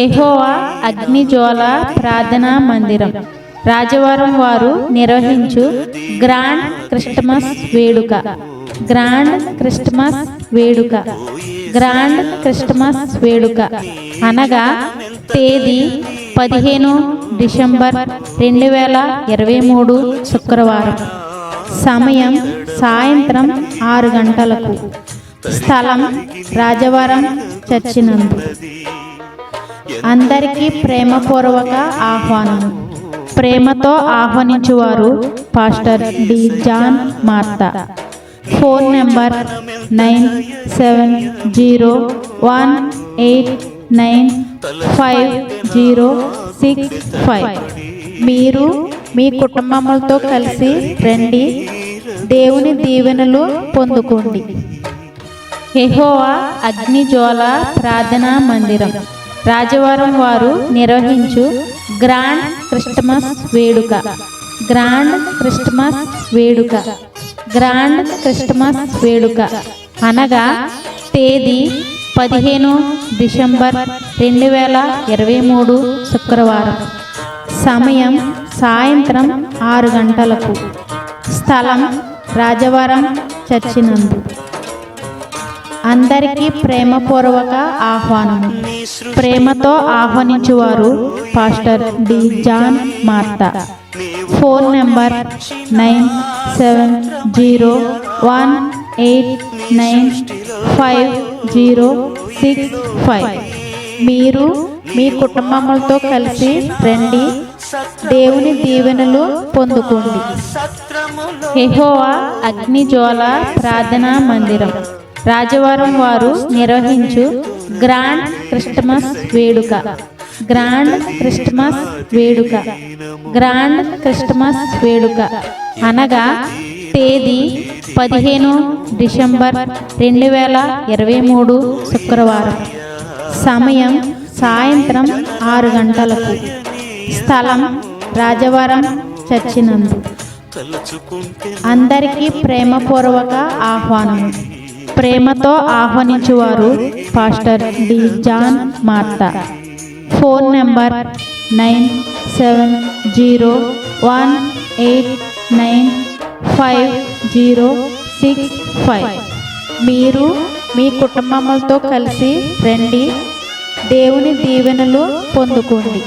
యెహోవా అగ్నిజ్వాల ప్రార్థనా మందిరం రాజవరం వారు నిర్వహించు గ్రాండ్ క్రిస్టమస్ వేడుక. గ్రాండ్ క్రిస్టమస్ వేడుక. గ్రాండ్ క్రిస్టమస్ వేడుక అనగా తేదీ 15 డిసెంబర్ 2023 శుక్రవారం. సమయం సాయంత్రం 6 గంటలకు. స్థలం రాజవరం చర్చి నందు. అందరికీ ప్రేమపూర్వక ఆహ్వానం. ప్రేమతో ఆహ్వానించువారు pastor D John Martha. Phone number 9701895065. మీరు మీ కుటుంబములతో కలిసి రండి, దేవుని దీవెనలు పొందుకోండి. యెహోవా అగ్నిజ్వాల ప్రార్థనా మందిరం రాజవరం వారు నిర్వహించు గ్రాండ్ క్రిస్టమస్ వేడుక. గ్రాండ్ క్రిస్టమస్ వేడుక. గ్రాండ్ క్రిస్టమస్ వేడుక అనగా తేదీ 15 డిసెంబర్ 2023 శుక్రవారం. సమయం సాయంత్రం 6 గంటలకు. స్థలం రాజవరం చర్చి నందు. అందరికీ ప్రేమపూర్వక ఆహ్వానం. ప్రేమతో ఆహ్వానించువారు pastor D John Martha. Phone number 9701895065. మీరు మీ కుటుంబములతో కలిసి రండి, దేవుని దీవెనలు పొందుకోండి. యెహోవా అగ్నిజ్వాల ప్రార్థనా మందిరం రాజవరం వారు నిర్వహించు గ్రాండ్ క్రిస్టమస్ వేడుక. గ్రాండ్ క్రిస్టమస్ వేడుక. గ్రాండ్ క్రిస్టమస్ వేడుక అనగా తేదీ 15 డిసెంబర్ 2023 శుక్రవారం. సమయం సాయంత్రం 6 గంటలకు. స్థలం రాజవరం చర్చి నందు. అందరికీ ప్రేమపూర్వక ఆహ్వానం. ప్రేమతో ఆహ్వానించువారు pastor D John Martha. Phone number 9701895065. మీరు మీ కుటుంబములతో కలిసి రండి, దేవుని దీవెనలు పొందుకోండి.